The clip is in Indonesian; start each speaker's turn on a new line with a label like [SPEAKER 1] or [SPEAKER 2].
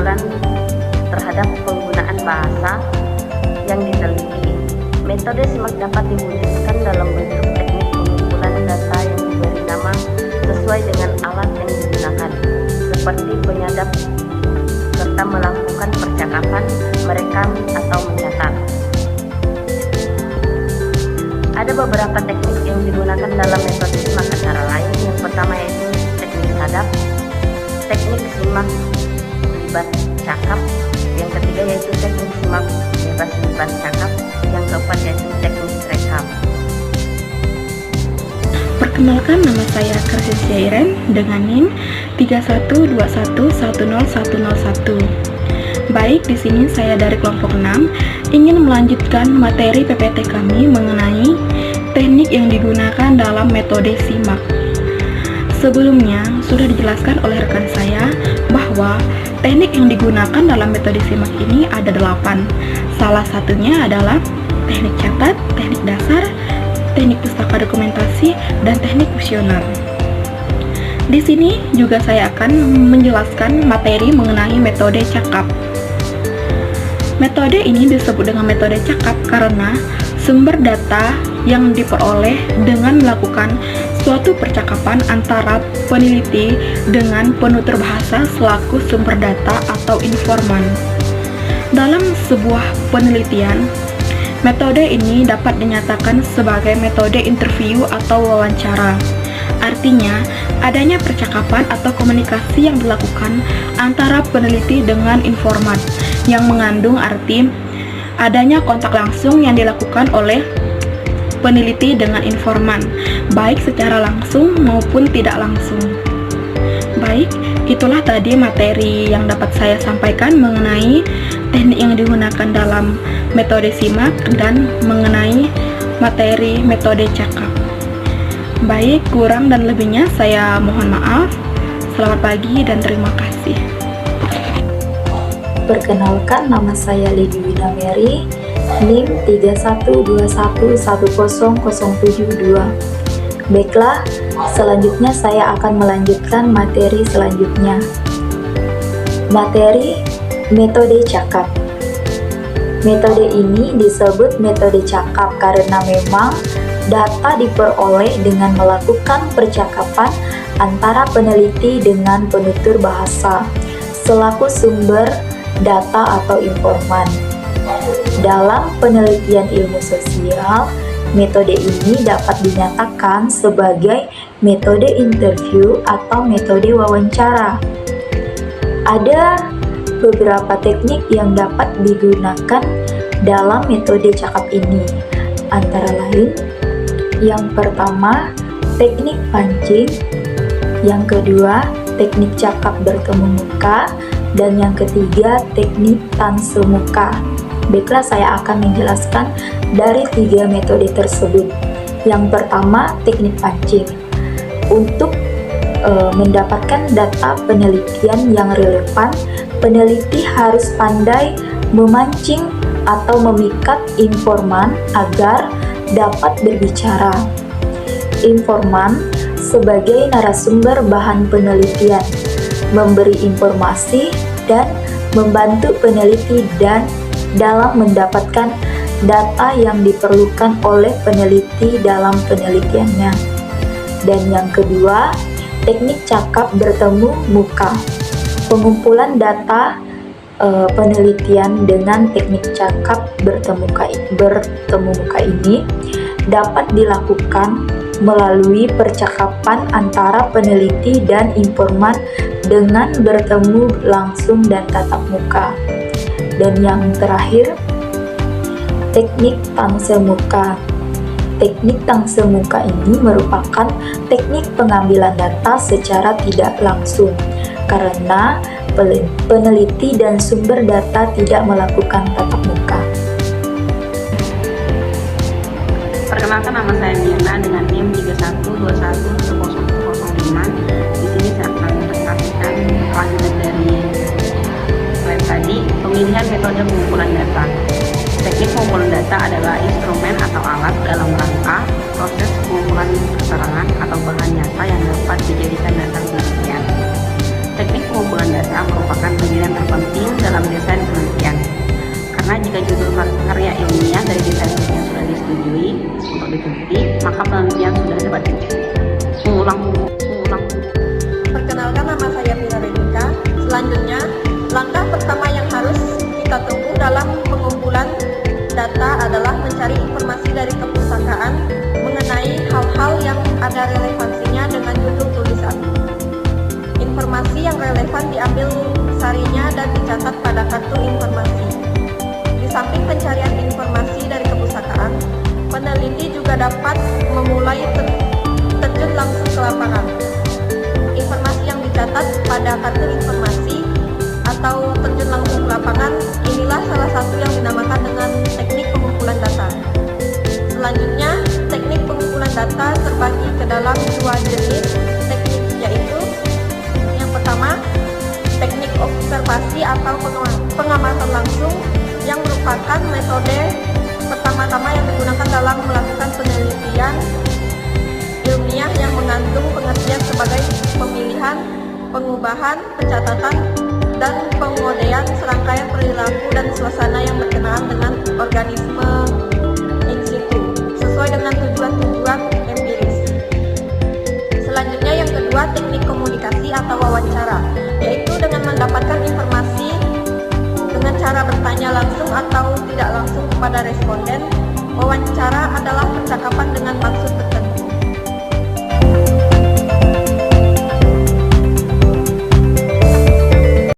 [SPEAKER 1] pengumpulan terhadap penggunaan bahasa yang diteliti. Metode SIMAK dapat diwujudkan dalam bentuk teknik pengumpulan data yang diberi nama sesuai dengan alat yang digunakan, seperti penyadap serta melakukan percakapan, merekam, atau mencatat. Ada beberapa teknik yang digunakan dalam metode SIMAK antara lain. Yang pertama yaitu teknik sadap, teknik SIMAK libat cakap, yang ketiga yaitu teknik SIMAK bebas libat cakap, yang keempat yaitu teknik rekap.
[SPEAKER 2] Perkenalkan, nama saya Karsinsia Iren dengan NIM 3121101101. Baik, di sini saya dari kelompok 6 ingin melanjutkan materi PPT kami mengenai teknik yang digunakan dalam metode SIMAK. Sebelumnya sudah dijelaskan oleh rekan saya bahwa teknik yang digunakan dalam metode SIMAK ini ada 8. Salah satunya adalah teknik catat, teknik dasar, teknik pustaka dokumentasi, dan teknik kuesioner. Di sini juga saya akan menjelaskan materi mengenai metode cakap. Metode ini disebut dengan metode cakap karena sumber data yang diperoleh dengan melakukan suatu percakapan antara peneliti dengan penutur bahasa selaku sumber data atau informan. Dalam sebuah penelitian, metode ini dapat dinyatakan sebagai metode interview atau wawancara. Artinya, adanya percakapan atau komunikasi yang dilakukan antara peneliti dengan informan yang mengandung arti adanya kontak langsung yang dilakukan oleh peneliti dengan informan, baik secara langsung maupun tidak langsung. Baik, itulah tadi materi yang dapat saya sampaikan mengenai teknik yang digunakan dalam metode SIMAK dan mengenai materi metode cakap. Baik, kurang dan lebihnya saya mohon maaf. Selamat pagi dan terima kasih.
[SPEAKER 3] Perkenalkan, nama saya Lidwina Mary, NIM 3121100702. Baiklah, selanjutnya saya akan melanjutkan materi selanjutnya. Materi metode cakap. Metode ini disebut metode cakap karena memang data diperoleh dengan melakukan percakapan antara peneliti dengan penutur bahasa selaku sumber data atau informan. Dalam penelitian ilmu sosial, metode ini dapat dinyatakan sebagai metode interview atau metode wawancara. Ada beberapa teknik yang dapat digunakan dalam metode cakap ini, antara lain yang pertama, teknik pancing, yang kedua, teknik cakap bertemu muka, dan yang ketiga, teknik tanse muka. Baiklah, saya akan menjelaskan dari 3 metode tersebut. Yang pertama, teknik pancing. Untuk mendapatkan data penelitian yang relevan, peneliti harus pandai memancing atau memikat informan agar dapat berbicara. Informan sebagai narasumber bahan penelitian, memberi informasi dan membantu peneliti dan dalam mendapatkan data yang diperlukan oleh peneliti dalam penelitiannya. Dan yang kedua, teknik cakap bertemu muka. Pengumpulan data penelitian dengan teknik cakap bertemu muka ini dapat dilakukan melalui percakapan antara peneliti dan informan dengan bertemu langsung dan tatap muka. Dan yang terakhir, teknik tanse muka. Teknik tanse muka ini merupakan teknik pengambilan data secara tidak langsung karena peneliti dan sumber data tidak melakukan tatap muka.
[SPEAKER 1] Perkenalkan, nama saya Mirna dengan NIM 31211005. Di sini saya akan mempresentasikan lanjutan dari slide tadi, pemilihan metode pengumpulan data. Teknik pengumpulan data adalah instrumen atau alat dalam rangka proses pengumpulan keterangan atau bahan nyata yang dapat dijadikan dasar penelitian. Teknik pengumpulan data merupakan bagian terpenting
[SPEAKER 4] atau terjun langsung ke lapangan, inilah salah satu yang dinamakan dengan teknik pengumpulan data. Selanjutnya, teknik pengumpulan data terbagi ke dalam dua jenis teknik, yaitu yang pertama, teknik observasi atau pengamatan langsung, yang merupakan metode pertama-tama yang digunakan dalam melakukan penelitian ilmiah yang mengandung pengertian sebagai pemilihan, pengubahan, pencatatan, dan pengodean serangkaian perilaku dan suasana yang berkenaan dengan organisme in situ, sesuai dengan tujuan-tujuan empiris. Selanjutnya yang kedua, teknik komunikasi atau wawancara, yaitu dengan mendapatkan informasi dengan cara bertanya langsung atau tidak langsung kepada responden. Wawancara adalah percakapan dengan